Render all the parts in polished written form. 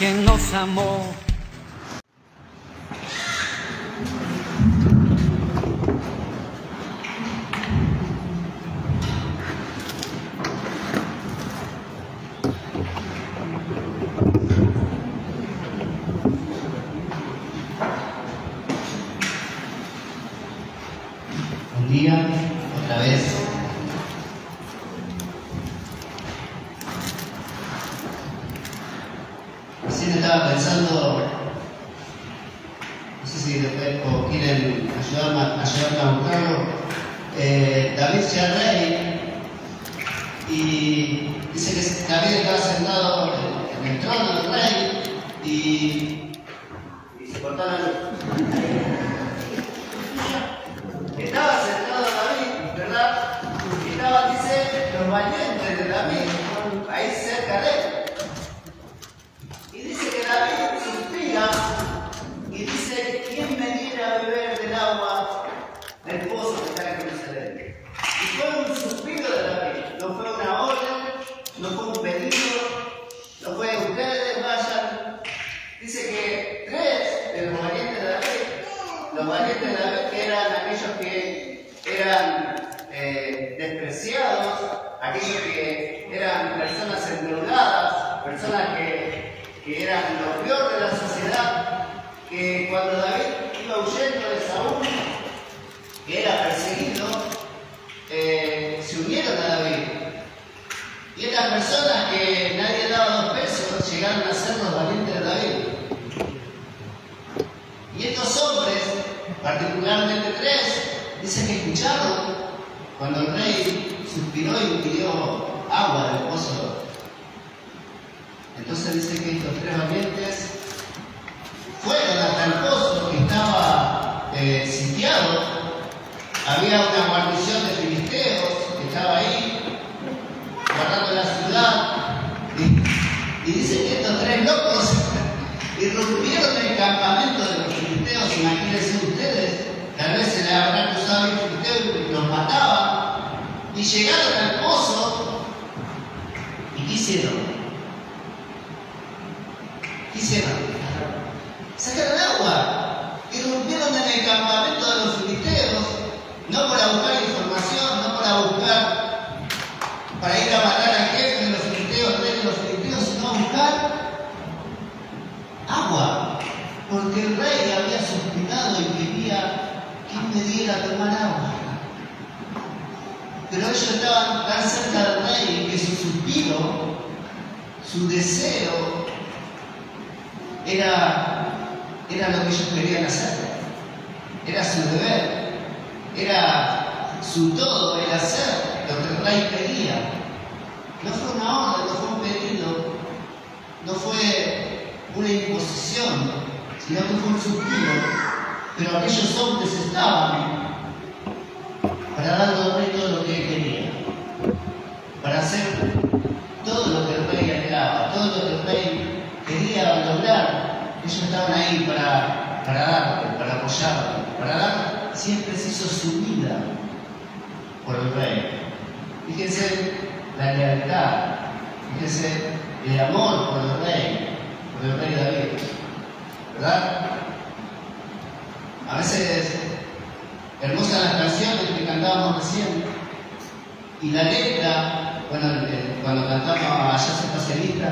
quien nos amó. Un día, otra vez, recién estaba pensando, no sé si después o quieren ayudarme a buscarlo, David ya es rey, y dice que David estaba sentado en el trono del rey, y se cortó la luz. Estaba sentado David, ¿verdad? Y estaban, dice, los valientes de David, ahí cerca de él. Y dice que David suspira y dice, ¿quién me diera a beber del agua del pozo que está en Jerusalén? Y fue un suspiro de David, no fue una orden, no fue un pedido, no fue ustedes vayan. Dice que tres de los valientes de David, que eran aquellos que eran despreciados, aquellos que eran personas endeudadas, personas que eran lo peor de la sociedad, que cuando David iba huyendo de Saúl, que era perseguido, se unieron a David. Y estas personas que nadie daba 2 pesos llegaron a ser los valientes de David. Y estos hombres, particularmente 3, dicen que escucharon cuando el rey suspiró y pidió agua del pozo. Entonces dice que estos 3 valientes fueron hasta el pozo que estaba sitiado. Había una guarnición de filisteos que estaba ahí, guardando la ciudad. Y dice que estos 3 locos irrumpieron el campamento de los filisteos. Imagínense ustedes, tal vez se le habrán cruzado a los filisteos y los mataban. Y llegaron al pozo. ¿Y qué hicieron? ¿Qué hicieron? Sacaron agua. Irrumpieron en el campamento de los filisteos. No para buscar información, no para buscar, para ir a matar al jefe de los filisteos, rey de los filisteos, sino a buscar agua, porque el rey había suspirado y quería que me diera a tomar agua. Pero ellos estaban tan cerca del rey que su suspiro, su deseo, era lo que ellos querían hacer. Era su deber, era su todo, el hacer lo que el rey pedía. No fue una orden, no fue un pedido, no fue una imposición, sino que fue un suspiro. Pero aquellos hombres estaban para darle al rey todo lo que él quería, para hacer todo lo que el rey anhelaba, todo lo que el rey quería lograr. Ellos estaban ahí para darle, para apoyarle, para dar, siempre se hizo su vida por el rey. Fíjense la lealtad, fíjense el amor por el rey David, ¿verdad? A veces, hermosas las canciones que cantábamos recién, y la letra, bueno, cuando cantamos Allá se especialista,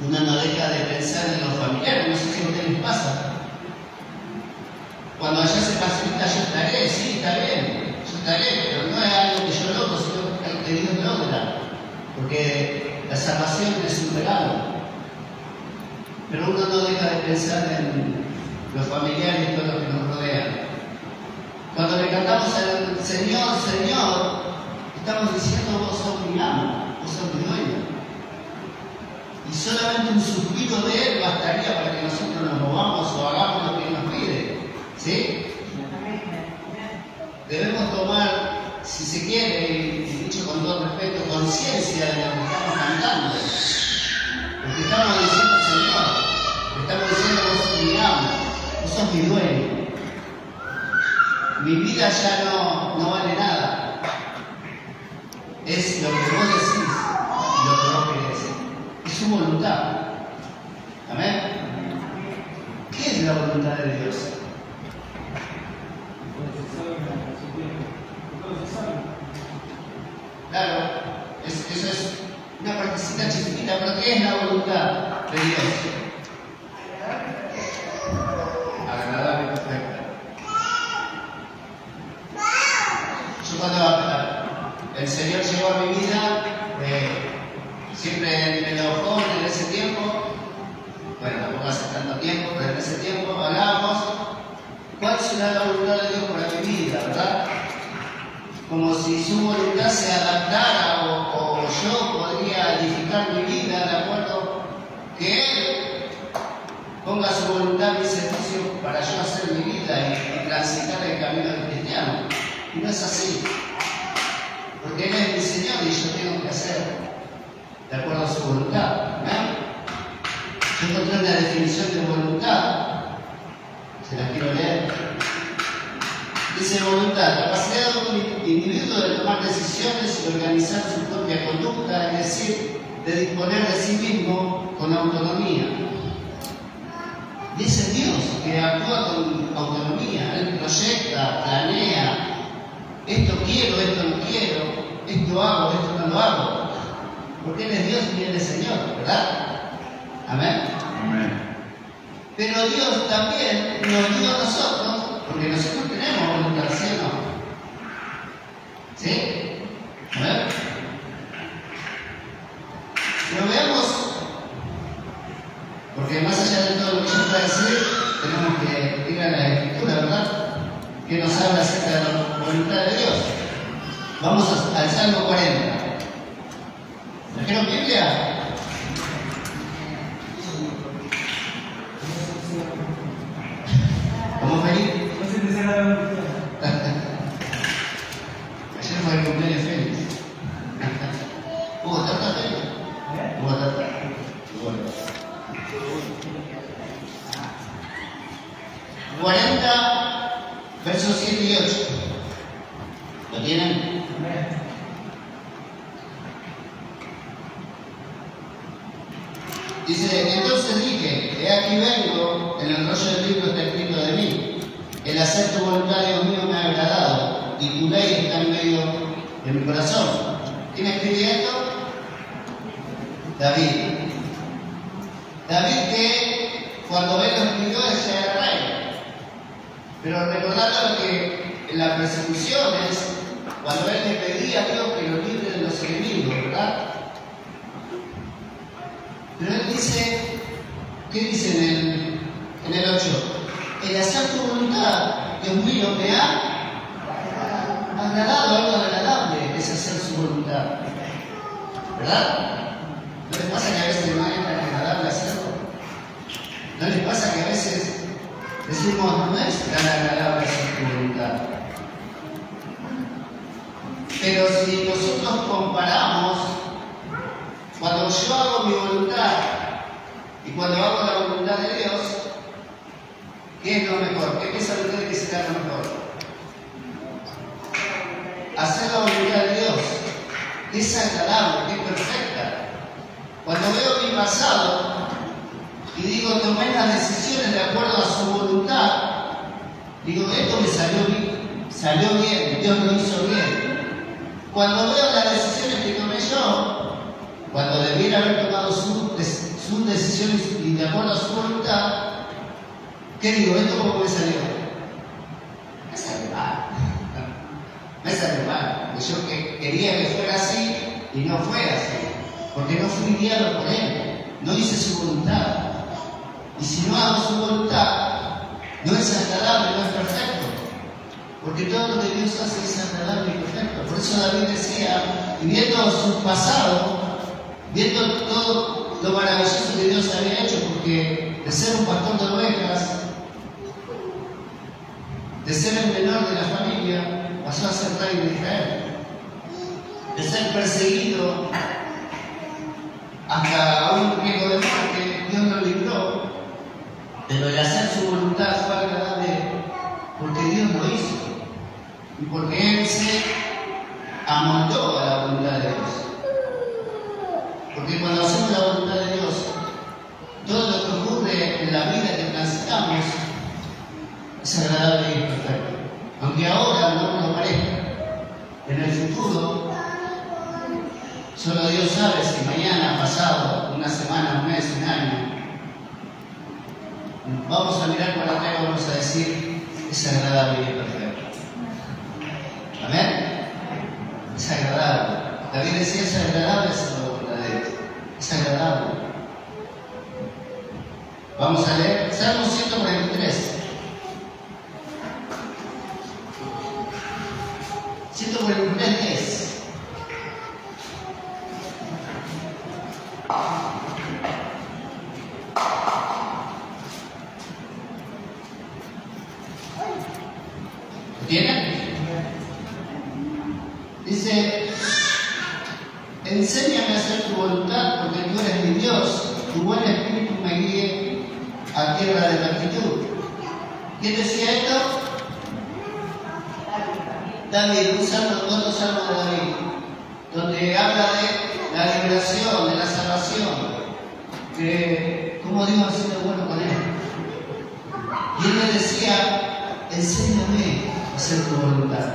uno no deja de pensar en los familiares, no sé si a ustedes les pasa. Cuando Allá se facilita, yo estaré, sí, está bien, yo estaré, pero no es algo que yo logro, sino algo que Dios logra, porque la salvación es un regalo. Pero uno no deja de pensar en los familiares y todo lo que nos rodean. Cuando le cantamos al Señor, Señor, estamos diciendo, vos sos mi amo, vos sos mi dueño. Y solamente un suspiro de Él bastaría para que nosotros nos movamos o hagamos lo que Él nos pide. ¿Sí? Debemos tomar, si se quiere, y dicho con todo respeto, conciencia de lo que estamos cantando. Porque estamos diciendo, Señor, estamos diciendo, vos sos mi amo, vos sos mi dueño. Mi vida ya no vale nada. Es lo que vos decís, lo que su voluntad. Amén. ¿Qué es la voluntad de Dios? Claro, eso es una partecita chiquitita, pero ¿qué es la voluntad de Dios? Agradable y perfecta. Yo cuando el Señor llegó a mi vida, siempre en los jóvenes de ese tiempo, bueno, tampoco hace tanto tiempo, pero en ese tiempo hablábamos cuál será la voluntad de Dios para mi vida, ¿verdad? Como si su voluntad se adaptara o yo podría edificar mi vida de acuerdo que Él ponga su voluntad en mi servicio para yo hacer mi vida y transitar el camino del cristiano. Y no es así, porque Él es mi Señor y yo tengo que hacer de acuerdo a su voluntad. ¿Ven? Yo encontré una definición de voluntad, se la quiero leer. Dice voluntad, capacidad de un individuo de tomar decisiones y organizar su propia conducta, es decir, de disponer de sí mismo con autonomía. Y ese Dios que actúa con autonomía, Él proyecta, planea, esto quiero, esto no quiero, esto hago, esto no lo hago. Porque Él es Dios y Él es Señor, ¿verdad? Amén. Amén. Pero Dios también nos dio a nosotros, porque nosotros tenemos voluntad, ¿sí o no? ¿Sí? A ver. Pero veamos, porque más allá de todo lo que yo pueda decir, tenemos que ir a la Escritura, ¿verdad? Que nos habla acerca de la voluntad de Dios. Vamos al Salmo 40. ¿Trajeron Biblia? ¿Cómo Félix? Ayer fue el cumpleaños de Félix. ¿Hubo tarta, Félix? ¿Hubo tarta? Bueno. 40, versos 7 y 8. ¿Lo tienen? Dice, entonces dije, he aquí vengo, en el rollo del libro está escrito de mí. El hacer tu voluntad, Dios mío, me ha agradado, y tu ley está en medio de mi corazón. ¿Quién escribió esto? David. David que cuando él lo escribió, él ya era rey. Pero recordando que en las persecuciones, cuando él le pedía a Dios que lo libre de los enemigos, ¿verdad? Pero él dice, ¿qué dice en el 8? El hacer tu voluntad, Dios mío, me ha agradado, algo agradable es hacer su voluntad. ¿Verdad? ¿No les pasa que a veces no es tan agradable hacerlo? ¿No les pasa que a veces decimos, no es tan agradable hacer tu voluntad? Pero si nosotros comparamos cuando yo hago mi voluntad y cuando hago la voluntad de Dios, ¿qué es lo mejor? ¿Qué piensan ustedes que será lo mejor? Hacer la voluntad de Dios, que es agradable, que es perfecta. Cuando veo mi pasado y digo, tomé las decisiones de acuerdo a su voluntad, digo, esto me salió bien, Dios lo hizo bien. Cuando veo las decisiones que tomé yo, cuando debiera haber tomado sus decisiones y de acuerdo a su voluntad, ¿qué digo? ¿Esto cómo me salió? Me salió mal. Me salió mal. Porque yo quería que fuera así y no fue así. Porque no fui guiado por Él. No hice su voluntad. Y si no hago su voluntad, no es agradable, no es perfecto. Porque todo lo que Dios hace es agradable y perfecto. Por eso David decía, y viendo su pasado, viendo todo lo maravilloso que Dios había hecho, porque de ser un pastor de ovejas, de ser el menor de la familia, pasó a ser rey de Israel. De ser perseguido hasta a un riesgo de muerte, Dios lo libró. Pero el hacer su voluntad fue agradable porque Dios lo hizo. Y porque Él se amoldó a la voluntad de Dios. Porque cuando hacemos la voluntad de es agradable y perfecto. Aunque ahora no nos lo parezca, en el futuro, solo Dios sabe si mañana, pasado, una semana, un mes, un año, vamos a mirar para atrás y vamos a decir, es agradable y perfecto. Amén. Es agradable. David decía, es agradable hacer la voluntad de Dios. Es agradable. Vamos a leer Salmo 143. 143:10. ¿Lo tienen? Dice, enséñame a hacer tu voluntad porque tú eres mi Dios, tu buen espíritu me guíe a tierra de rectitud. ¿Quién decía esto? David, otro salmo de David, donde habla de la liberación, de la salvación, que cómo Dios ha sido bueno con él. Y él le decía, enséñame a hacer tu voluntad.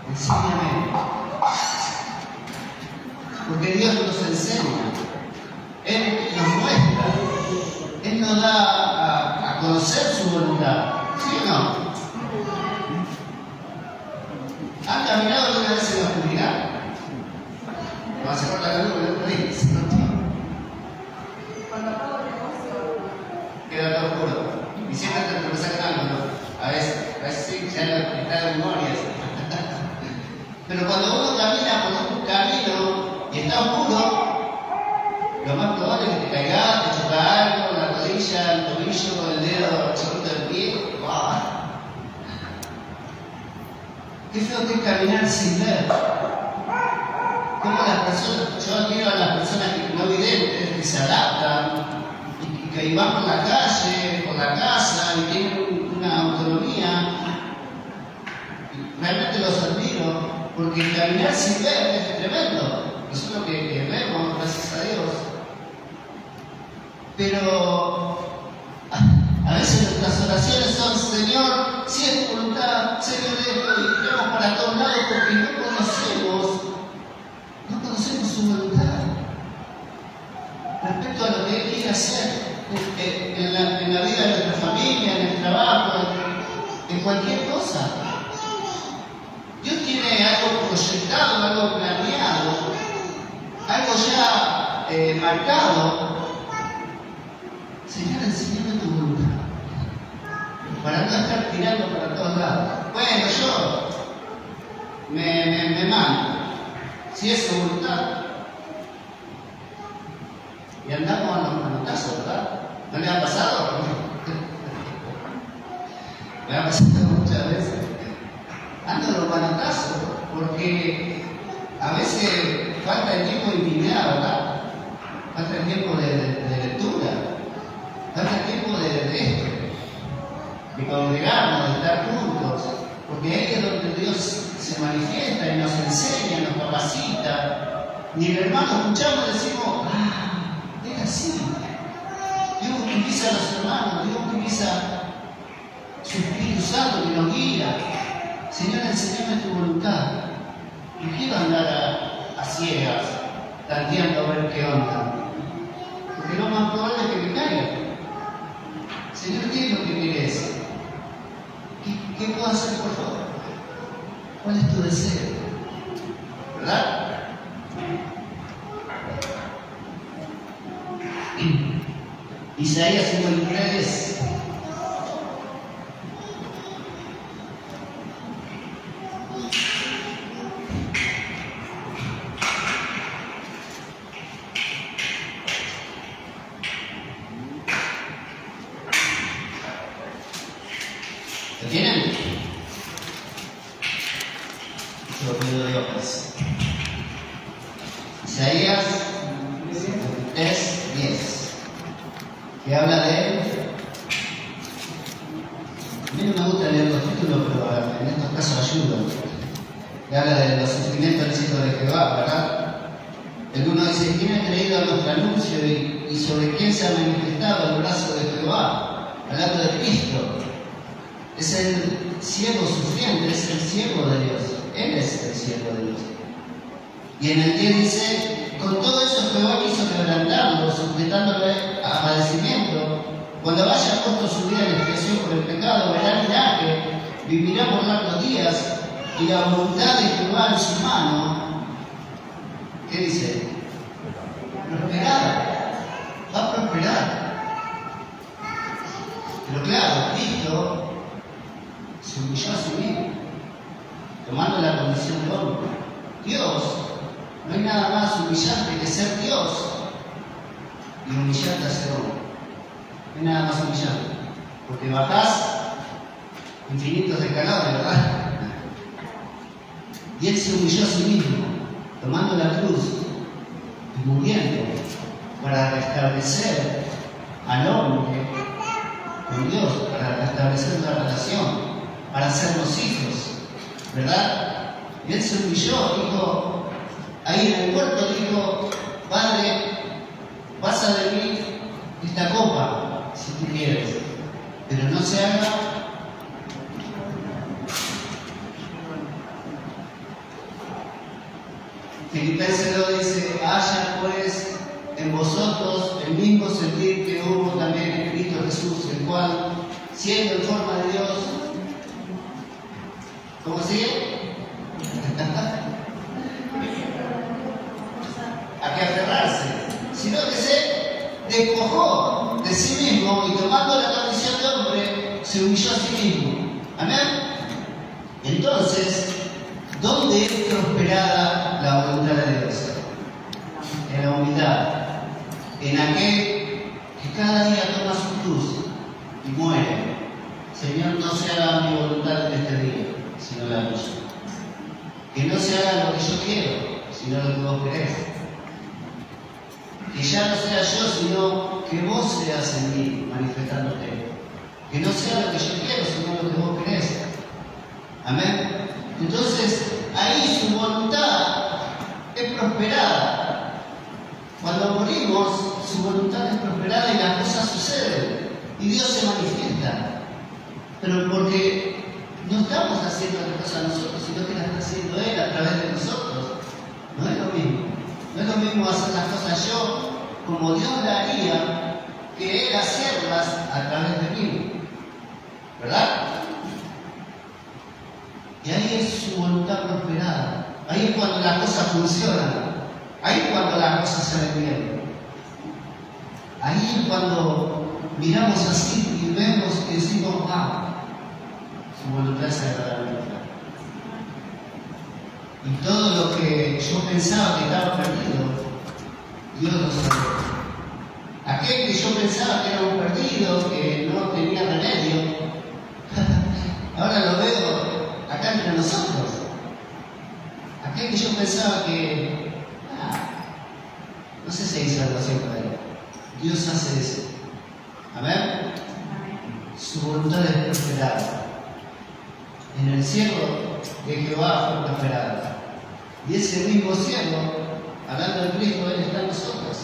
Enséñame. Porque Dios nos enseña. Él nos muestra. Él nos da a conocer su voluntad. ¿Sí o no? ¿Han caminado alguna vez en la oscuridad? No hace falta la luz, ¿no? Queda todo oscuro. Y siempre te tropiezas algo, ¿no? A veces sí, ya no está de memoria. Pero cuando uno camina por un camino y está oscuro, lo más probable es que te caigas, te choca algo, la rodilla, el tobillo, el dedo, el chiquito del pie. ¡Wow! Qué feo que es caminar sin ver. Como las personas, yo admiro a las personas no videntes, que se adaptan y que van por la calle, por la casa y tienen una autonomía. Realmente los admiro. Porque caminar sin ver es tremendo. Eso es lo que vemos, gracias a Dios. Pero a veces nuestras oraciones son, Señor, si es tu voluntad, Señor, esto, y tiramos para todos lados porque no conocemos su voluntad respecto a lo que Él quiere hacer en la vida de nuestra familia, en el trabajo, en cualquier cosa. Dios tiene algo proyectado, algo planeado, algo ya marcado. Señor, enséñame tu voluntad, para no estar tirando para todos lados. Bueno, yo me mando, si es su voluntad. Y andamos a los manotazos, ¿verdad? ¿No le ha pasado? Me ha pasado muchas veces. Ando los manotazos, porque a veces falta el tiempo de intimidad, ¿verdad? Falta el tiempo de lectura, falta el tiempo de congregarnos, de estar juntos, porque ahí es donde Dios se manifiesta y nos enseña, nos capacita. Y el hermano escuchamos y decimos, es así. Dios utiliza a los hermanos, Dios utiliza su Espíritu Santo que nos guía. Señor, enséñame tu voluntad. No quiero andar a ciegas, tanteando a ver qué onda. Porque lo más probable es que me caiga. Señor, ¿qué es lo que querés? ¿Qué puedo hacer por favor? ¿Cuál es tu deseo? ¿Verdad? Isaías 53. ¿Lo tienen? Yo lo pido de Dios. Isaías 3:10, que habla de... A mí no me gusta leer los títulos, pero en estos casos ayudan. Que habla de los sufrimientos del siervo de Jehová, ¿verdad? El uno dice, ¿quién ha creído a nuestro anuncio y sobre quién se ha manifestado el brazo de Jehová? Hablando de Cristo. Es el siervo sufriente, es el siervo de Dios. Él es el siervo de Dios. Y en el 10 dice, con todo eso Jehová quiso quebrantarlo, sujetándole a padecimiento. Cuando haya puesto su vida en expiación por el pecado, verá linaje, vivirá por largos días, y la voluntad de Jehová en su mano, ¿qué dice? Prosperada. Va a prosperar. Pero claro, Cristo se humilló a sí mismo, tomando la condición de hombre. Dios, no hay nada más humillante que ser Dios y humillarte a ser hombre. No hay nada más humillante, porque bajás infinitos escalones, ¿verdad? Y Él se humilló a sí mismo, tomando la cruz y muriendo para restablecer al hombre con Dios, para restablecer una relación, para hacernos hijos, ¿verdad? Y Él se humilló, dijo, ahí en el huerto dijo, Padre, pasa de mí esta copa, si tú quieres, pero no se haga Filipenses lo dice, haya pues en vosotros el mismo sentir que hubo también en Cristo Jesús, el cual, siendo en forma de Dios, ¿cómo sigue? A que aferrarse, sino que se despojó de sí mismo y tomando la condición de hombre, se humilló a sí mismo. Amén. Entonces, ¿dónde es prosperada la voluntad de Dios? En la humildad, en aquel que cada día toma su cruz y muere. Señor, no se haga mi voluntad en este día, sino la tuya. Que no se haga lo que yo quiero, sino lo que vos querés. Que ya no sea yo, sino que vos seas en mí, manifestándote. Que no sea lo que yo quiero, sino lo que vos querés. Amén. Entonces, ahí su voluntad es prosperada. Cuando morimos, su voluntad es prosperada y las cosas suceden. Y Dios se manifiesta. Pero porque no estamos haciendo las cosas nosotros, sino que las está haciendo Él a través de nosotros. No es lo mismo. No es lo mismo hacer las cosas yo como Dios la haría, que Él hacerlas a través de mí. ¿Verdad? Y ahí es su voluntad prosperada. Ahí es cuando las cosas funcionan. Ahí es cuando las cosas se ven bien. Ahí es cuando miramos así y vemos y decimos, wow, su voluntad es agradable. Y todo lo que yo pensaba que estaba perdido, Dios lo salvó. Aquel que yo pensaba que era un perdido, que no tenía remedio, ahora lo veo acá entre nosotros. Aquel que yo pensaba que no sé si hay salvación para él. Dios hace eso. Amén. Su voluntad es prosperada. En el cielo de Jehová fue prosperada. Y ese mismo cielo, hablando de Cristo, Él está en nosotros.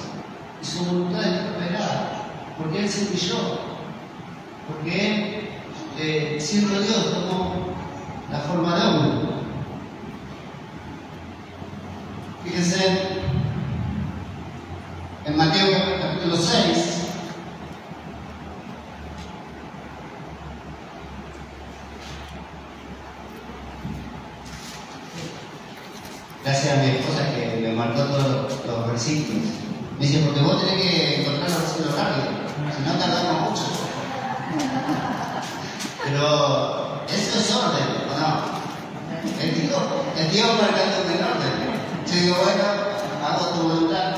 Y su voluntad es prosperada. Porque Él se humilló. Porque Él, siendo Dios, tomó la forma de hombre. Fíjense en Mateo capítulo 6. Gracias a mi esposa que me marcó todos los versículos. Me dice, porque vos tenés que encontrar los versículos rápido, si no tardamos mucho. Pero eso es orden, ¿o no? El tío marcando en orden. Yo digo, bueno, hago tu voluntad.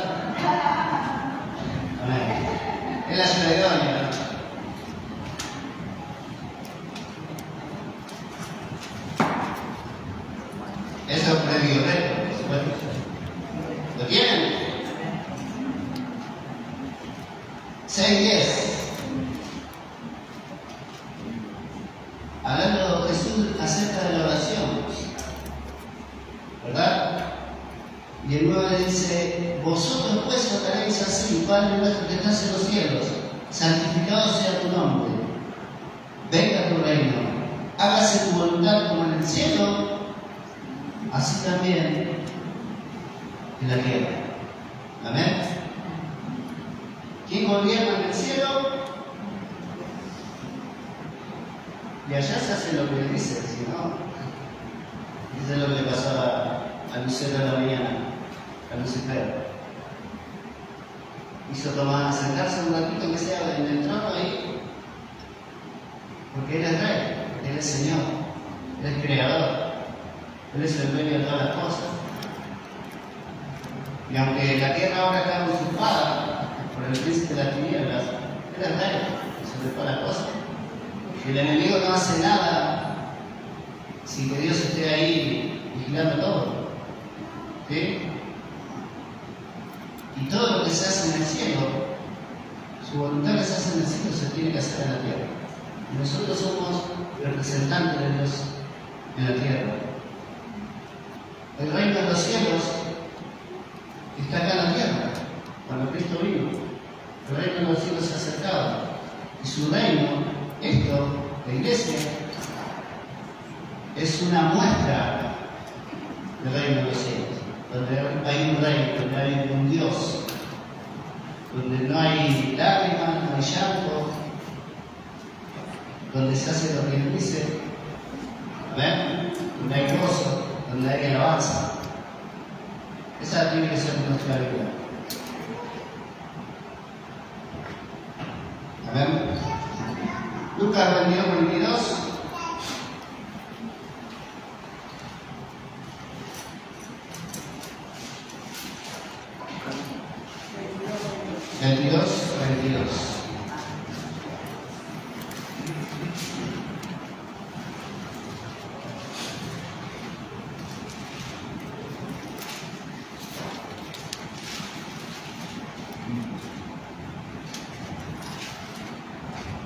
Amén. Es la ayuda idónea, ¿no? Eso es previo reto, por supuesto. ¿Lo tienen? 6:10. Hablando Jesús acerca de la oración, ¿verdad? Y el 9 dice, vosotros pues oraréis así, Padre nuestro que estás en los cielos, santificado sea tu nombre, venga tu reino, hágase tu voluntad como en el cielo, así también en la tierra. Amén. ¿Quién gobierna en el cielo? Y allá se hace lo que le dice, si no, dice lo que le pasó a Lucero de la mañana, a Lucifer. Hizo tomar, sentarse un ratito que sea en el trono ahí, porque Él es Rey, Él es Señor, Él es Creador, Él es el dueño de todas las cosas. Y aunque la tierra ahora está usurpada por el príncipe de las tinieblas, Él es Rey sobre todas las cosas. Y el enemigo no hace nada sin que Dios esté ahí vigilando todo. ¿Sí? Y todo lo que se hace en el cielo, su voluntad que se hace en el cielo se tiene que hacer en la tierra. Y nosotros somos representantes de Dios en la tierra. El reino de los cielos está acá en la tierra, cuando Cristo vino. El reino de los cielos se ha acercado. Y su reino, esto, la iglesia, es una muestra del reino de los cielos, donde hay un rey, donde hay un Dios, donde no hay lágrimas, no hay llanto, donde se hace lo que Él dice, ¿ven? Donde hay gozo, donde hay alabanza. Esa tiene que ser nuestra vida. Amén. Lucas 22.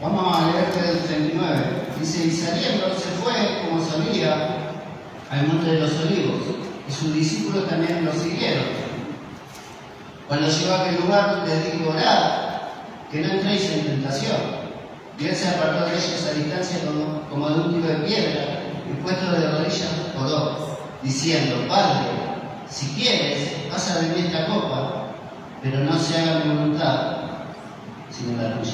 Vamos a leer desde el 39. Dice, y saliendo se fue, como sabía, al monte de los olivos, y sus discípulos también lo siguieron. Cuando llegó a aquel lugar, les dijo, orad, que no entréis en tentación. Y él se apartó de ellos a distancia como de un tiro de piedra, y puesto de rodillas oró, diciendo, Padre, si quieres, pasa de mí esta copa, pero no se haga mi voluntad, sino la tuya.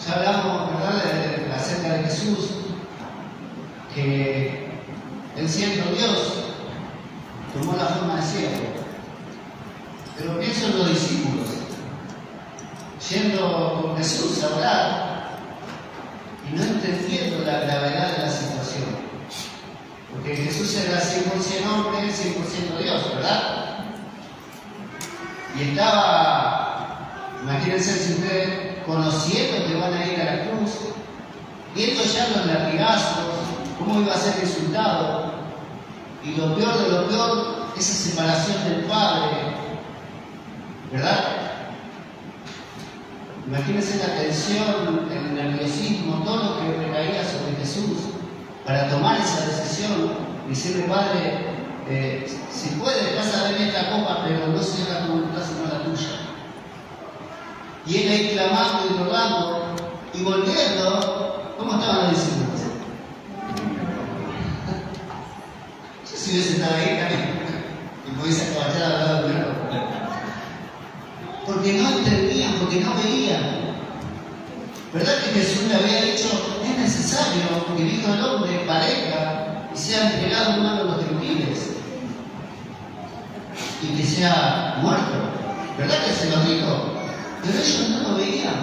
Ya hablamos, ¿verdad?, acerca de Jesús, que Él siendo Dios, tomó la forma de siervo. Pero pienso en los discípulos, yendo con Jesús a orar y no entendiendo la gravedad de la situación. Porque Jesús era 100% hombre, 100% Dios, ¿verdad? Y estaba, imagínense si ustedes conociendo que van a ir a la cruz, viendo ya los latigazos, cómo iba a ser insultado, y lo peor de lo peor, esa separación del Padre, ¿verdad? Imagínense la tensión, el nerviosismo, todo lo que recaía sobre Jesús para tomar esa decisión y decirle, Padre, si puedes, pasa de mí esta copa, pero no se haga tu voluntad sino la tuya. Y él ahí clamando y rogando y volviendo, ¿cómo estaban los discípulos? Yo si hubiese estado ahí también, y me hubiese acabachado al lado de un porque no entendían, porque no veían. ¿Verdad que Jesús le había dicho, es necesario que el Hijo del Hombre parezca y sea entregado en manos de los gentiles y que sea muerto? ¿Verdad que se los dijo? Pero ellos no lo veían.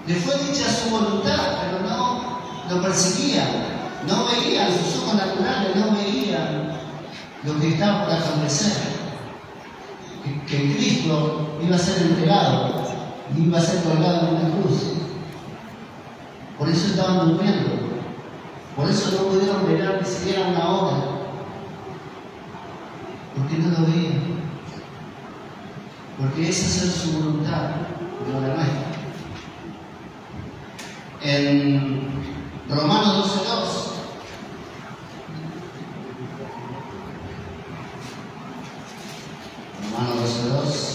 Le fue dicha su voluntad, pero no lo percibían. No veían, sus ojos naturales no veían lo que estaba por acontecer. Que Cristo iba a ser entregado y iba a ser colgado en una cruz. Por eso estaban durmiendo. Por eso no pudieron velar ni siquiera una hora. Porque no lo veían. Porque es hacer su voluntad, no la nuestra. En Romanos 12:2 Romanos 12:2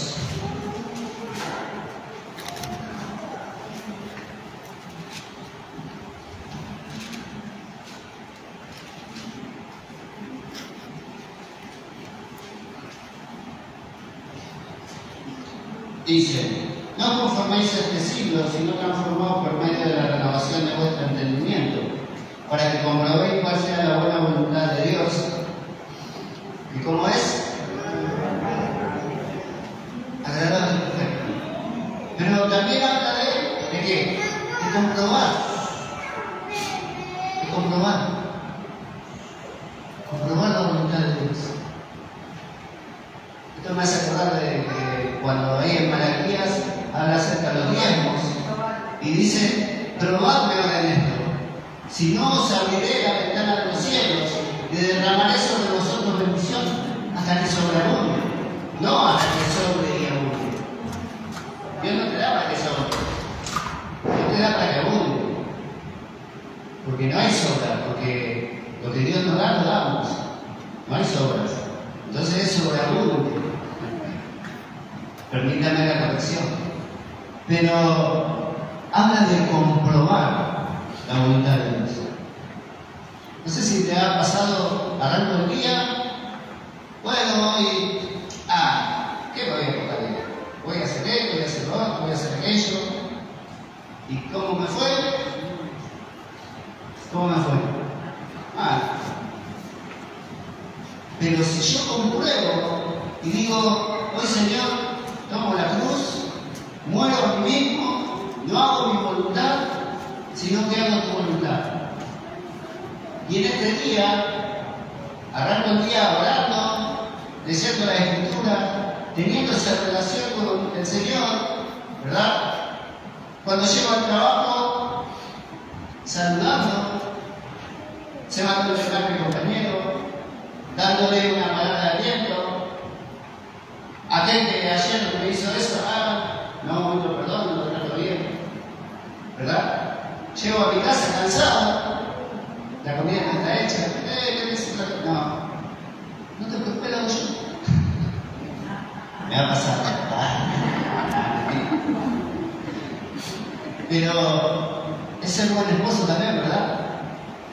Dice, no conforméis a este siglo, sino transformaos por medio de la renovación de vuestro entendimiento, para que comprobéis cuál sea la buena voluntad de Dios. ¿Y cómo es? Agradable y perfecto. Pero también habla de qué? De comprobar. De comprobar. Comprobar la voluntad de Dios. Esto me hace acordar de cuando ahí en Malaquías habla acerca de los diezmos y dice, probadme ahora en esto, si no os abriré la ventana de los cielos y derramaré sobre vosotros bendición hasta que sobreabunde, no hasta que sobre y abunde. Dios no te da para que sobre, Dios te da para que abunde, porque no hay sobra, porque lo que Dios nos da, lo damos, no hay sobras, entonces es sobreabunde. Permítame la corrección. Pero habla de comprobar la voluntad de Dios. No sé si te ha pasado arranco el día. Bueno, hoy, ¿qué voy a tocar hoy? Voy a hacer esto, voy a hacer lo otro, voy a hacer aquello. ¿Y cómo me fue? ¿Cómo me fue? Mal. Pero si yo compruebo y digo, hoy Señor, tomo la cruz, muero a mí mismo, no hago mi voluntad, sino que hago tu voluntad. Y en este día, arranco el día orando, leyendo la Escritura, teniendo esa relación con el Señor, ¿verdad? Cuando llego al trabajo, saludando, llevándole a mi compañero, dándole una palabra de aliento. Aquel que ayer me hizo eso, no, mucho perdón, no lo trato bien, ¿verdad? Llego a mi casa cansado, la comida no está hecha, no te preocupes, lo hago yo. Me va a pasar. Pero es ser buen esposo también, ¿verdad?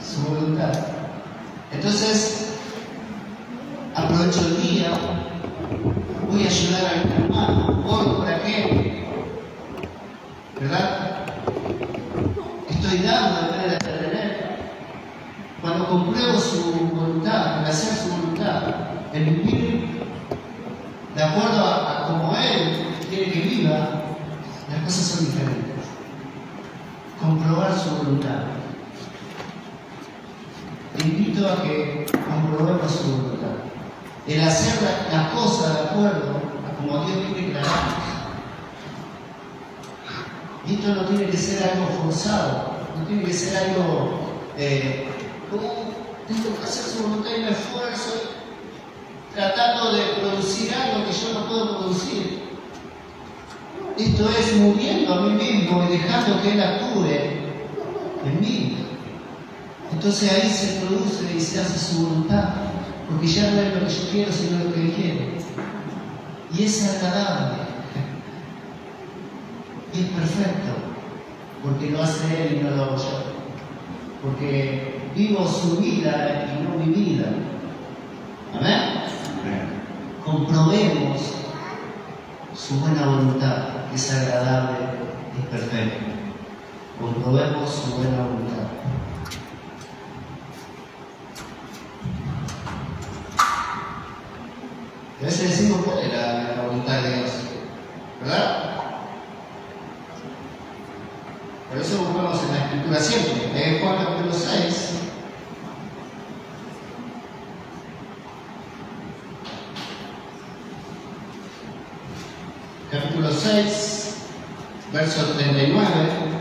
Su voluntad. Entonces, aprovecho el día. Voy a ayudar a mi hermano, voy por aquel, ¿verdad? Estoy dando en vez de retener. Cuando compruebo su voluntad, el hacer su voluntad, el vivir de acuerdo a como Él quiere que viva, las cosas son diferentes. Comprobar su voluntad. Te invito a que comprobemos su voluntad. El hacer las cosas de acuerdo a como Dios quiere que la hagamos. Y esto no tiene que ser algo forzado, no tiene que ser algo como tengo que hacer su voluntad y me esfuerzo tratando de producir algo que yo no puedo producir. Esto es muriendo a mí mismo y dejando que Él actúe en mí. Entonces ahí se produce y se hace su voluntad. Porque ya no es lo que yo quiero, sino lo que Él quiere. Y es agradable. Y es perfecto. Porque lo hace Él y no lo hago yo. Porque vivo su vida y no mi vida. Amén. Comprobemos su buena voluntad, que es agradable y es perfecto. Comprobemos su buena voluntad. A veces decimos cuál es la voluntad de Dios, ¿verdad? Por eso buscamos en la Escritura siempre. En Juan capítulo 6. Capítulo 6, verso 39.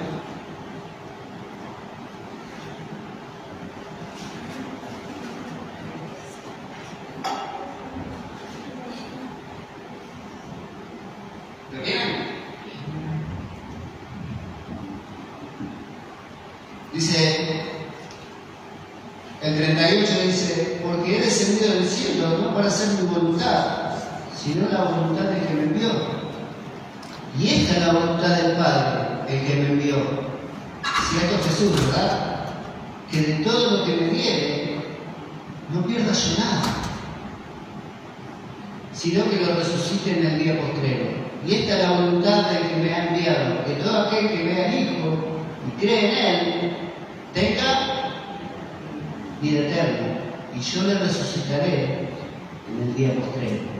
Dice, el 38 dice, porque he descendido del cielo no para hacer mi voluntad, sino la voluntad del que me envió. Y esta es la voluntad del Padre, el que me envió. Cierto Jesús, ¿verdad? Que de todo lo que me diere, no pierda yo nada, sino que lo resucite en el día postrero. y esta es la voluntad del que me ha enviado, que todo aquel que vea al Hijo y cree en Él, tenga vida eterna, y yo le resucitaré en el día postrero.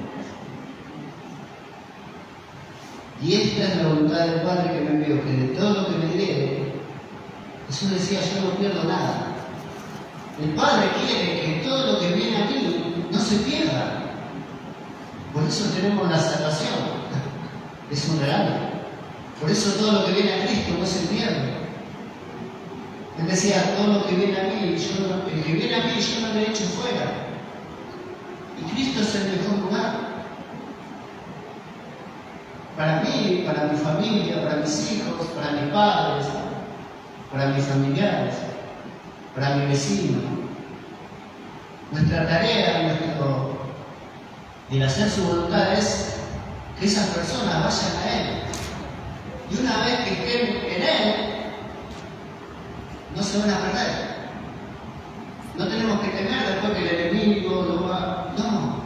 Y esta es la voluntad del Padre que me envió, que de todo lo que me diere, Jesús decía, yo no pierdo nada. El Padre quiere que todo lo que viene a mí no se pierda. Por eso tenemos la salvación. Es un regalo. Por eso todo lo que viene a Cristo no se pierde. Él decía, todo lo que viene a mí, el que viene a mí yo no le echo fuera. Y Cristo es el mejor lugar. Para mí, para mi familia, para mis hijos, para mis padres, para mis familiares, para mi vecino. Nuestra tarea, el hacer su voluntad es que esas personas vayan a Él. Y una vez que estén en Él, no se van a perder. No tenemos que temer después que el enemigo lo va. No.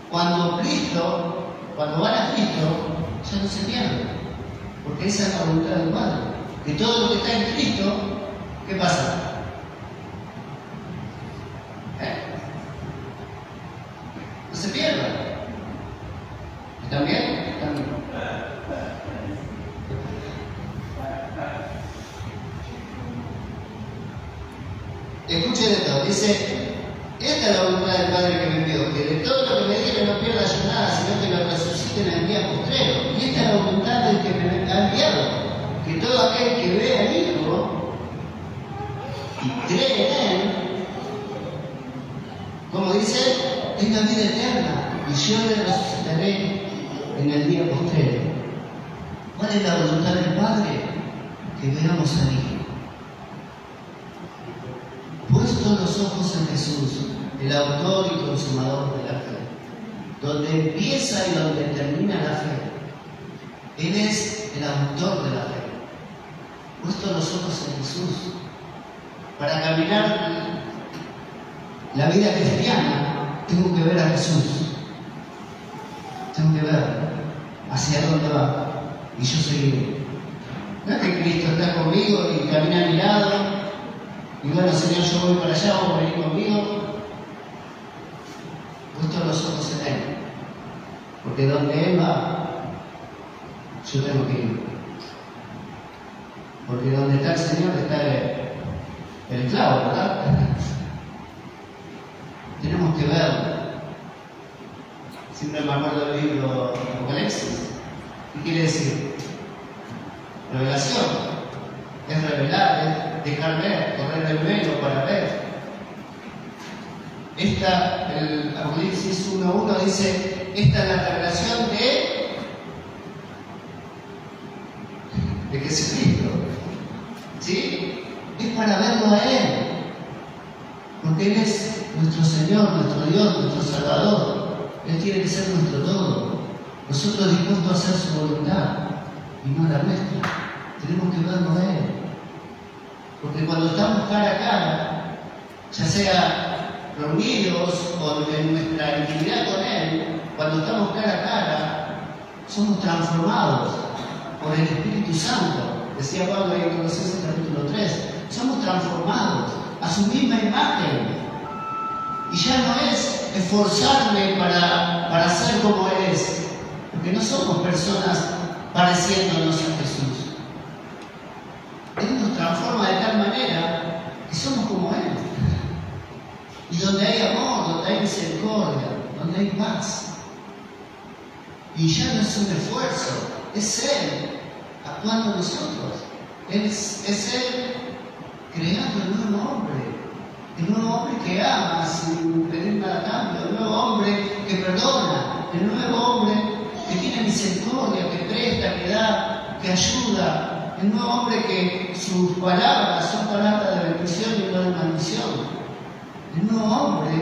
Cuando van a Cristo, ya no se pierden. Porque esa es la voluntad del Padre. Que todo lo que está en Cristo, ¿qué pasa? No se pierdan. ¿Están bien? ¿Están bien? Escuchen esto, dice, esta es la voluntad del Padre que me envió, que de todo lo que me diere no pierda yo nada, sino que lo resucite en el día postrero. Y esta es la voluntad del que me ha enviado, que todo aquel que vea al Hijo y cree en Él, como dice, tenga vida eterna, y yo le resucitaré en el día postrero. ¿Cuál es la voluntad del Padre? Que veamos al Hijo. Puestos los ojos en Jesús, el autor y consumador de la fe, donde empieza y donde termina la fe. Él es el autor de la fe. Puestos los ojos en Jesús, para caminar la vida cristiana, tengo que ver a Jesús. Tengo que ver hacia dónde va y yo seguiré. No es que Cristo está conmigo y camina a mi lado. Y bueno, Señor, yo voy para allá, vos venís conmigo. Puesto los ojos en Él. Porque donde Él va, yo tengo que ir. Porque donde está el Señor está el clavo, ¿verdad? Tenemos que ver. Siempre me acuerdo del libro Apocalipsis. ¿Qué quiere decir? Revelación. Es revelar, es dejar ver, correr el velo para ver. El Apocalipsis 1.1 dice, esta es la revelación de Jesucristo. ¿Sí? Es para verlo a Él. Porque Él es nuestro Señor, nuestro Dios, nuestro Salvador. Él tiene que ser nuestro todo. Nosotros dispuestos a hacer su voluntad y no la nuestra. Tenemos que verlo a Él. Porque cuando estamos cara a cara, ya sea reunidos o en nuestra intimidad con Él, cuando estamos cara a cara, somos transformados por el Espíritu Santo. Decía Pablo en Colosenses capítulo 3, somos transformados a su misma imagen. Y ya no es esforzarme para ser como Él es, porque no somos personas pareciéndonos a Jesús. Él nos transforma de tal manera que somos como Él. Y donde hay amor, donde hay misericordia, donde hay paz. Y ya no es un esfuerzo, es Él actuando en nosotros. Es Él creando el nuevo hombre. El nuevo hombre que ama sin pedir nada a cambio. El nuevo hombre que perdona. El nuevo hombre que tiene misericordia, que presta, que da, que ayuda. El nuevo hombre que sus palabras son palabras de bendición y no de maldición. El nuevo hombre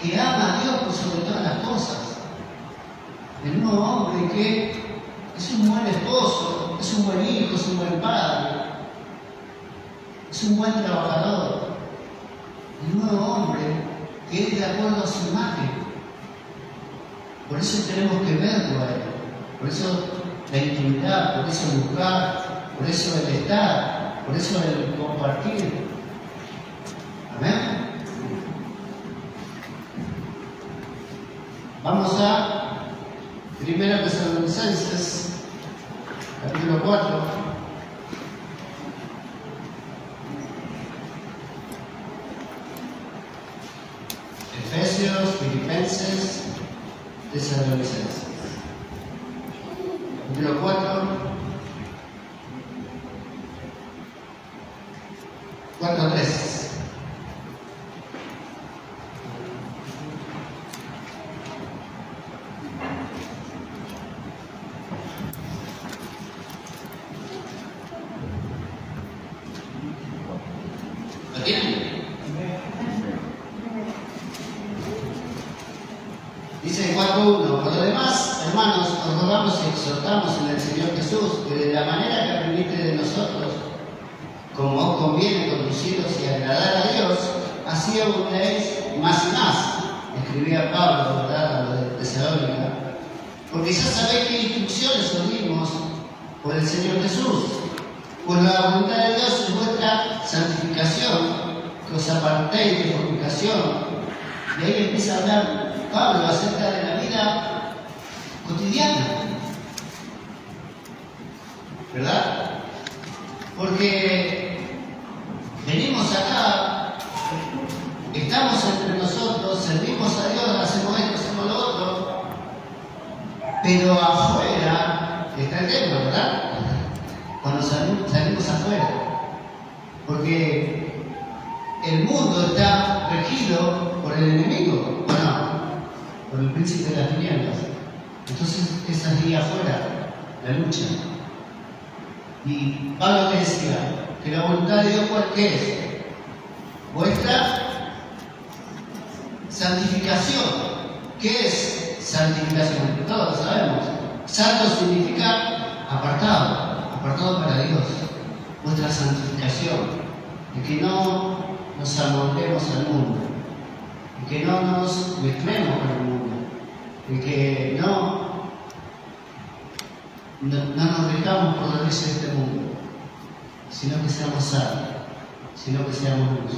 que ama a Dios por sobre todas las cosas. El nuevo hombre que es un buen esposo, es un buen hijo, es un buen padre, es un buen trabajador. El nuevo hombre que es de acuerdo a su imagen. Por eso tenemos que verlo a Él. Por eso la intimidad, por eso el buscar, por eso el estar, por eso el compartir. Amén. Vamos a 1 Tesalonicenses, capítulo 4. Efesios, Filipenses, Tesalonicenses. Capítulo 4, 4:3. ¿Lo tienen? Dice 4:1, por lo demás, hermanos, os rogamos y exhortamos en el Señor Jesús, que de la manera que aprendiste de nosotros, como os conviene conduciros y agradar a Dios, así abundéis más y más. Escribía Pablo, ¿verdad?, a los de Tesalónica, porque ya sabéis qué instrucciones os dimos por el Señor Jesús. Pues la voluntad de Dios es vuestra santificación, que os apartéis de fornicación. Y ahí empieza a hablar Pablo acerca de la vida cotidiana, ¿verdad? Porque venimos acá, estamos entre nosotros, servimos a Dios, hacemos esto, hacemos lo otro, pero afuera está el tema, ¿verdad? Cuando salimos afuera, porque el mundo está regido por el enemigo, ¿o no? Por el príncipe de las tinieblas. Entonces es allí afuera la lucha. Y Pablo te decía que la voluntad de Dios, ¿cuál que es? Vuestra santificación. ¿Qué es santificación? Todos lo sabemos. Santo significa apartado, apartado para Dios. Vuestra santificación, de que no nos amoldemos al mundo, de que no nos mezclemos con el mundo, de que no nos dejamos por las leyes de este mundo, sino que seamos sabios, sino que seamos luz,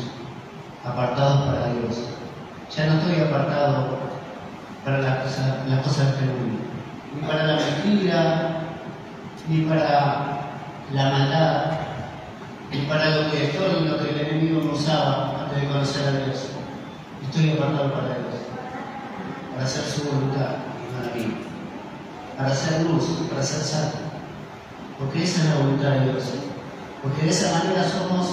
apartados para Dios. Ya no estoy apartado para las cosas de este mundo, ni para la mentira, ni para la maldad, ni para todo lo que el enemigo me usaba antes de conocer a Dios. Estoy apartado para Dios, para hacer su voluntad y no la mía, para hacer luz, para ser santo, porque esa es la voluntad de Dios, porque de esa manera somos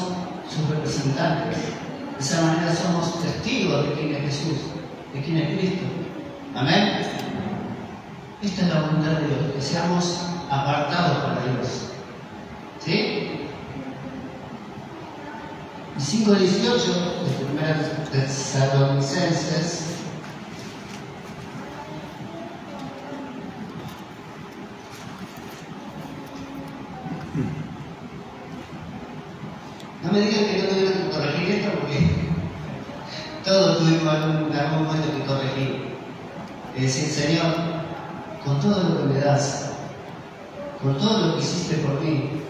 sus representantes, de esa manera somos testigos de quién es Jesús, de quién es Cristo. Amén. Esta es la voluntad de Dios, que seamos apartados para Dios. ¿Sí? Y 5:18 de 1 Tesalonicenses. No me digan que no tuvieron que corregir esto, porque todos tuvimos algún momento que corregir. Es decir, Señor, con todo lo que me das, con todo lo que hiciste por mí,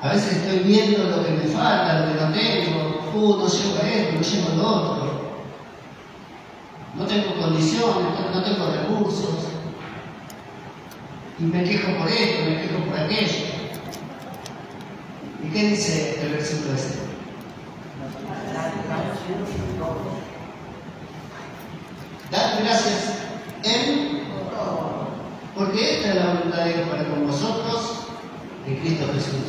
a veces estoy viendo lo que me falta, lo que no tengo, no llego a esto, no llego a lo otro, no tengo condiciones, no tengo recursos, y me quejo por esto, me quejo por aquello. ¿Y qué dice el versículo este? Dad gracias en todo, porque esta es la voluntad de Dios para con vosotros en Cristo Jesús.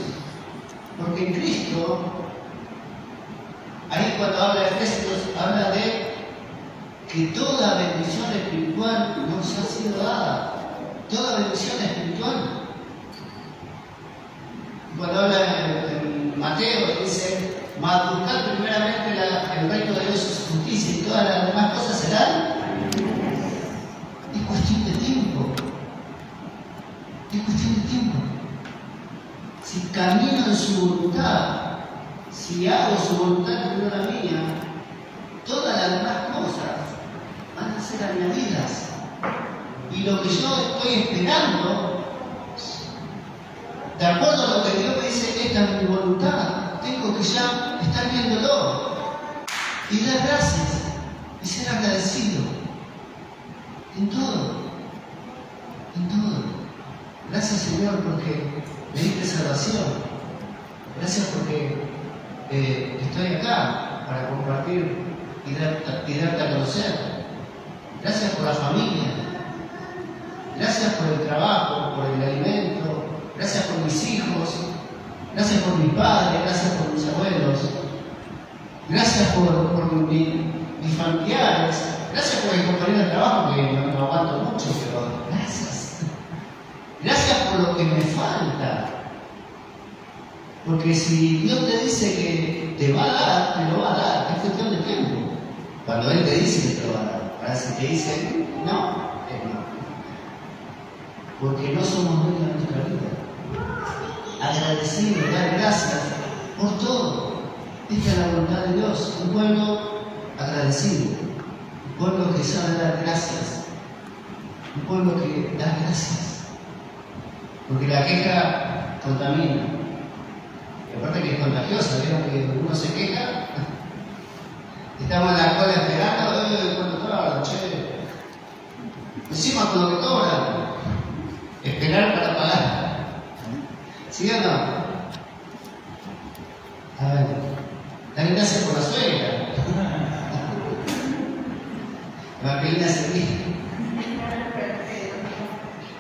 Porque en Cristo, ahí cuando habla de Efesios, habla de que toda bendición espiritual nos ha sido dada. Toda bendición espiritual. Cuando habla en Mateo, dice: mas buscar primeramente el reino de Dios y su justicia, y todas las demás cosas serán. Es cuestión de tiempo. Es cuestión de tiempo. Si camino en su voluntad, si hago su voluntad que no la mía, todas las demás cosas van a ser añadidas. Y lo que yo estoy esperando de acuerdo a lo que Dios me dice, esta es mi voluntad, tengo que ya estar viéndolo y dar gracias y ser agradecido en todo, en todo. Gracias, Señor, porque me diste salvación. Gracias porque estoy acá para compartir y darte a conocer. Gracias por la familia. Gracias por el trabajo, por el alimento. Gracias por mis hijos. Gracias por mis padres. Gracias por mis abuelos. Gracias por mis familiares. Gracias por el compañero de trabajo que no aguanto mucho, pero gracias. Gracias por lo que me falta. Porque si Dios te dice que te va a dar, te lo va a dar. Es cuestión de tiempo. Cuando Él te dice que te lo va a dar. Ahora si te dice no, es no. Porque no somos dueños de nuestra vida. Agradecidos, dar gracias por todo. Esta es la voluntad de Dios. Un pueblo agradecido. Un pueblo que sabe dar gracias. Un pueblo que da gracias. Porque la queja contamina. Y aparte que es contagiosa, vieron que uno se queja. Estamos en la cola esperando, ¿cuánto cobran? Che. Encima con lo que cobran. Esperar para pagar. ¿Sí o no? A ver, dale gracias por la suegra. Evangelina Serví.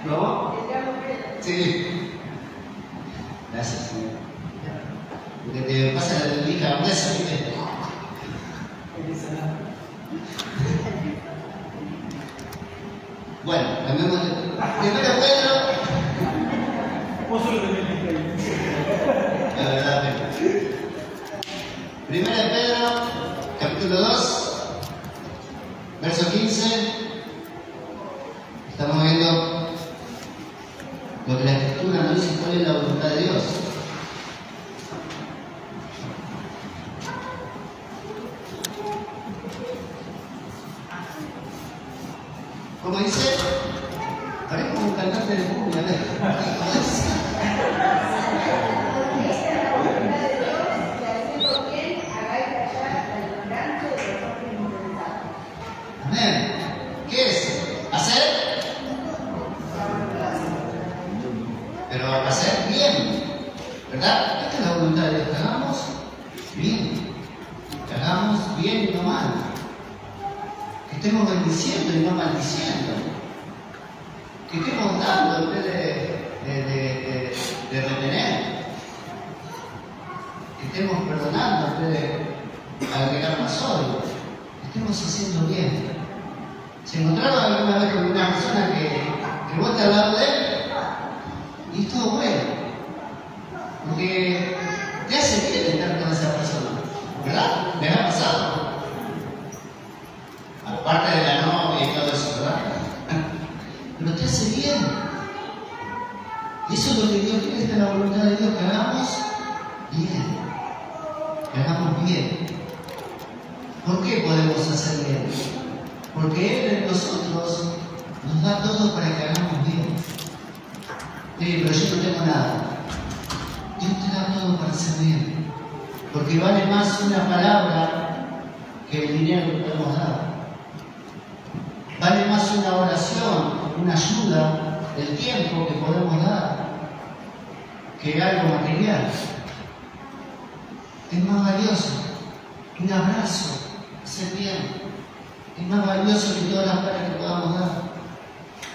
¿No? Sí. Gracias, Señor. Porque te pasa la liga gruesa, ¿viste? Bueno, cambiamos de... Primero Pedro. Vos solo tenés que ir. La verdad, Primero de Pedro, capítulo 2, verso 15. Estamos viendo lo que la Escritura nos dice cuál es la voluntad de Dios. ¿Cómo dice? Parece como un cantante de cumbia, ¿no? ¿Cómo dice? Amén. ¿Qué es? ¿Hacer? Pero hacer bien, ¿verdad? Esta es la voluntad de Dios, que hagamos bien. Que hagamos bien y no mal. Que estemos bendiciendo y no maldiciendo. Que estemos dando en vez de retener. Que estemos perdonando en vez de agregar más odio. Que estemos haciendo bien. ¿Se encontraron alguna vez con una persona que vos te hablando de él? Y es todo bueno. Porque te hace bien estar con esa persona. ¿Verdad? ¿Les ha pasado? Aparte de la novia y todo eso, ¿verdad? Pero te hace bien. Y eso es lo que Dios quiere, esta es la voluntad de Dios, que hagamos bien. Que hagamos bien. ¿Por qué podemos hacer bien? Porque Él en nosotros nos da todo para que hagamos bien. Pero yo no tengo nada. Dios te da todo para hacer bien. Porque vale más una palabra que el dinero que podemos dar. Vale más una oración, una ayuda, el tiempo que podemos dar, que algo material. Es más valioso un abrazo, hacer bien. Es más valioso que todas las palabras que podamos dar.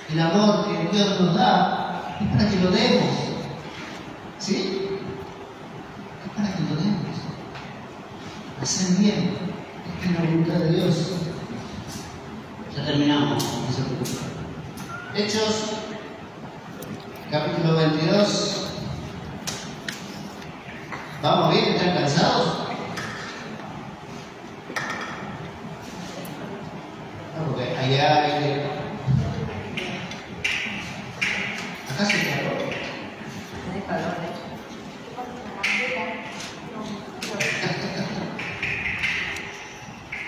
El amor que Dios nos da es para que lo demos. ¿Sí? Es para que lo demos. Hacer bien. Esta es la voluntad de Dios. Ya terminamos. No se preocupen. Hechos, capítulo 22. ¿Vamos bien? ¿Están cansados? Porque allá hay... Acá se calor. Tiene calor,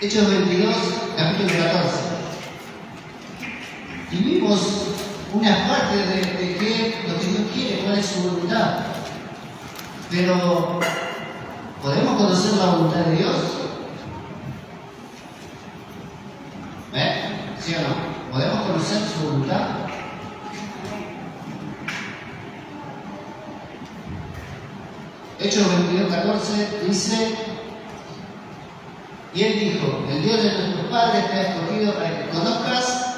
Hechos 22, capítulo 14. Y vimos una parte de qué lo que Dios quiere, cuál es su voluntad. Pero, ¿podemos conocer la voluntad de Dios? ¿Sí o no? ¿Podemos conocer su voluntad? Hechos 22:14 dice: y él dijo, el Dios de nuestros padres te ha escogido para que conozcas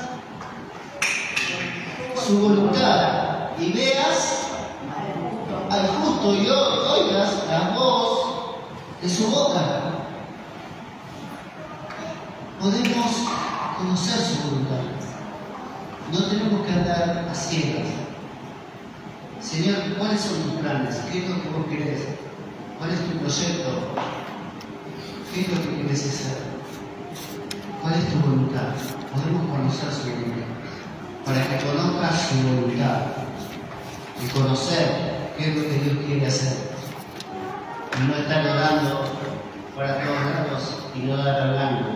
su voluntad y veas al justo y oigas la voz de su boca. Podemos conocer su voluntad. No tenemos que andar a ciegas. Señor, ¿cuáles son tus planes? ¿Qué es lo que vos querés? ¿Cuál es tu proyecto? ¿Qué es lo que quieres hacer? ¿Cuál es tu voluntad? Podemos conocer su voluntad. Para que conozcas su voluntad y conocer qué es lo que Dios quiere hacer. Y no estar orando para todos lados y no dar al blanco.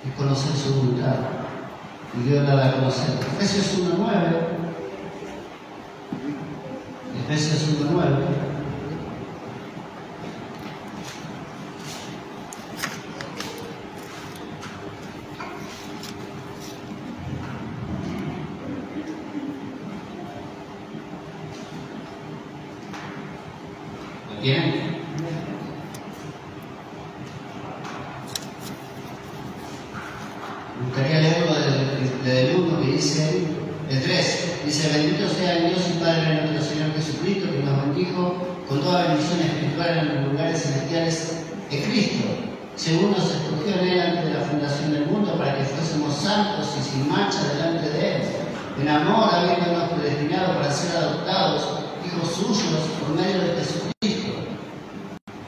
Es conocer su voluntad. Y Dios la da a conocer. Efesios 1:9. Efesios 1:9. ¿Lo tienen? Me gustaría leerlo desde el 1 que dice, el 3, dice: bendito sea el Dios y Padre de nuestro Señor Jesucristo, que nos bendijo con toda bendición espiritual en los lugares celestiales de Cristo, según nos escogió en Él antes de la fundación del mundo, para que fuésemos santos y sin mancha delante de Él, en amor habiéndonos predestinado para ser adoptados, hijos suyos, por medio de Jesucristo,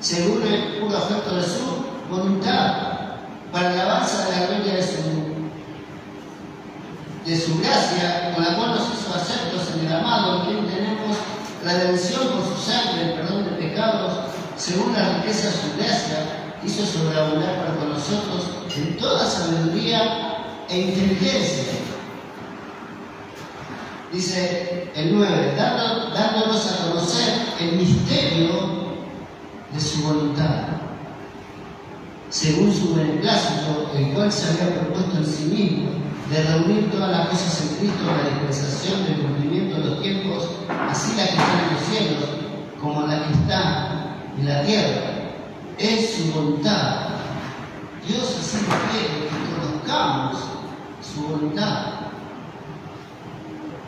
según el puro afecto de su voluntad, para la alabanza de la gloria de su gracia, con la cual nos hizo aceptos en el amado, en quien tenemos redención por su sangre, el perdón de pecados, según la riqueza de su gracia, hizo sobreabundar para con nosotros en toda sabiduría e inteligencia. Dice el 9, dándonos a conocer el misterio de su voluntad, según su beneplácito, el cual se había propuesto en sí mismo, de reunir todas las cosas en Cristo en la dispensación del cumplimiento de los tiempos, así las que están en los cielos como las que están en la tierra. Es su voluntad. Dios así quiere que conozcamos su voluntad.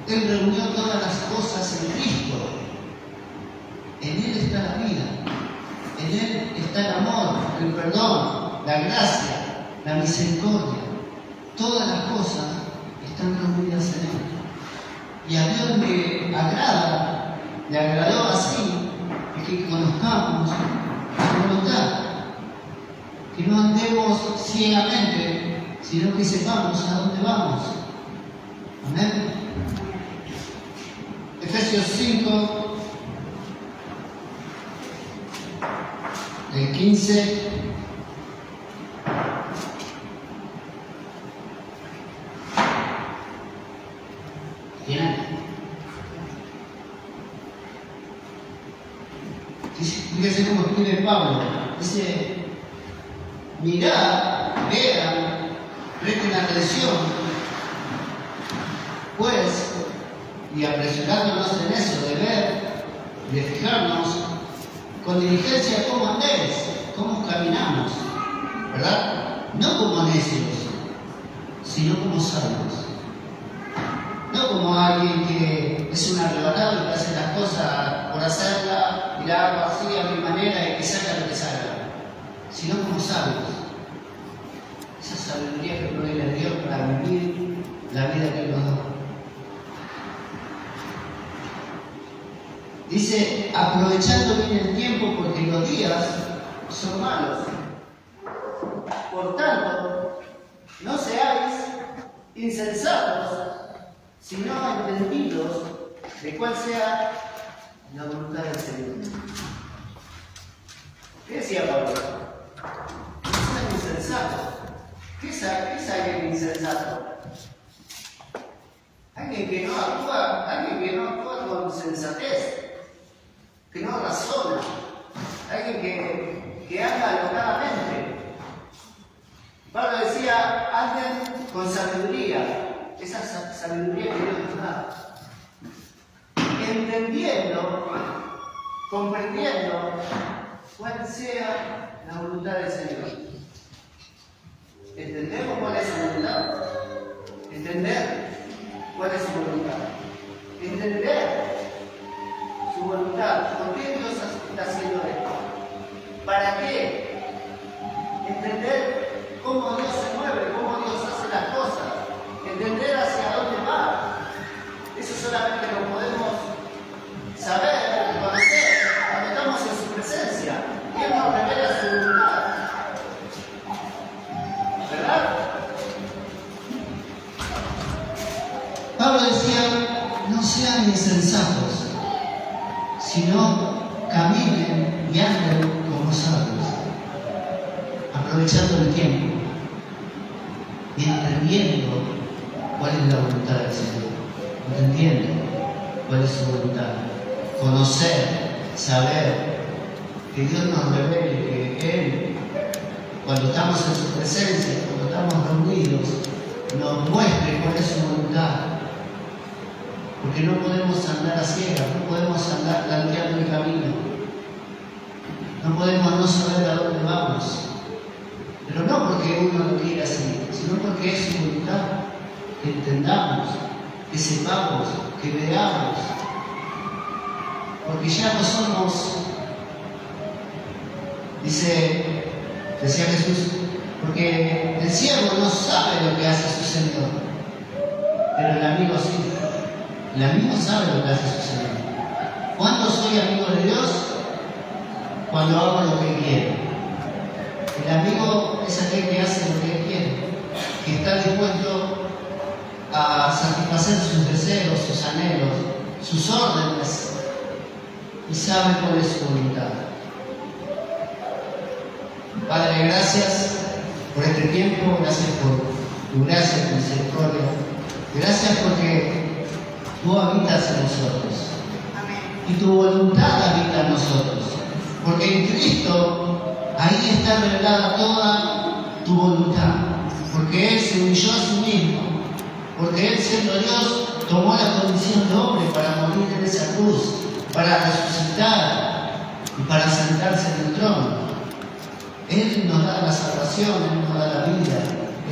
Él reunió todas las cosas en Cristo. En Él está la vida. En Él está el amor, el perdón, la gracia, la misericordia. Todas las cosas están reunidas en Él. Y a Dios le agrada, le agradó así, que conozcamos su voluntad. Que no andemos ciegamente, sino que sepamos a dónde vamos. Amén. Efesios 5, del 15 fíjense cómo escribe Pablo. Dice: mirad, vean, presten atención, pues, y apresurándonos en eso, de ver, de fijarnos con diligencia cómo andéis, cómo caminamos, ¿verdad? No como necios, sino como sabios. No como alguien que es un arrebatado y que hace las cosas por hacerla y la hago así a mi manera y que salga lo que salga, sino como sabios. Esa sabiduría que proviene de Dios para vivir la vida que Él nos da. Dice: aprovechando bien el tiempo, porque los días son malos. Por tanto, no seáis insensatos, sino entendidos de cuál sea la voluntad del Señor. ¿Qué decía Pablo? No sean insensatos. ¿Qué es alguien insensato? Alguien alguien que no actúa con sensatez, que no razona, alguien que anda alocadamente. Pablo decía, anden con sabiduría, esa sabiduría que Dios nos da, entendiendo, comprendiendo cuál sea la voluntad del Señor. ¿Entendemos cuál es su voluntad? Entender cuál es su voluntad. Entender su voluntad. ¿Por qué Dios está haciendo esto? ¿Para qué? Entender cómo Dios se mueve, cómo Dios hace las cosas. Entender hacia dónde va. Eso solamente lo podemos saber, conocer, cuando estamos en su presencia. Y Él nos revela su voluntad. ¿Verdad? Pablo decía, no sean insensatos, sino caminen y anden como sabios, aprovechando el tiempo y entendiendo cuál es la voluntad del Señor, entendiendo cuál es su voluntad, conocer, saber, que Dios nos revele, que Él, cuando estamos en su presencia, cuando estamos reunidos, nos muestre cuál es su voluntad. Porque no podemos andar a ciegas, no podemos andar planteando el camino, no podemos no saber a dónde vamos, pero no porque uno lo quiera así, sino porque es su voluntad, que entendamos, que sepamos, que veamos, porque ya no somos, decía Jesús, porque el siervo no sabe lo que hace su Señor, pero el amigo sí. El amigo sabe lo que hace su Señor. ¿Cuándo soy amigo de Dios? Cuando hago lo que Él quiere. El amigo es aquel que hace lo que Él quiere, que está dispuesto a satisfacer sus deseos, sus anhelos, sus órdenes, y sabe cuál es su voluntad. Padre, gracias por este tiempo, gracias por tu gracia, tu misericordia. Gracias porque tú habitas en nosotros. Amén. Y tu voluntad habita en nosotros. Porque en Cristo ahí está revelada toda tu voluntad. Porque Él se humilló a sí mismo. Porque Él, siendo Dios, tomó la condición de hombre para morir en esa cruz, para resucitar y para sentarse en el trono. Él nos da la salvación, Él nos da la vida.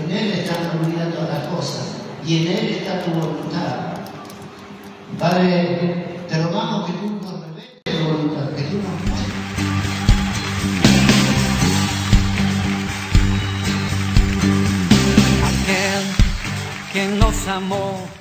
En Él están reunidas todas las cosas. Y en Él está tu voluntad. Padre, te rogamos que tú nos reveles tu voluntad, que tú nos muestres. Aquel que nos amó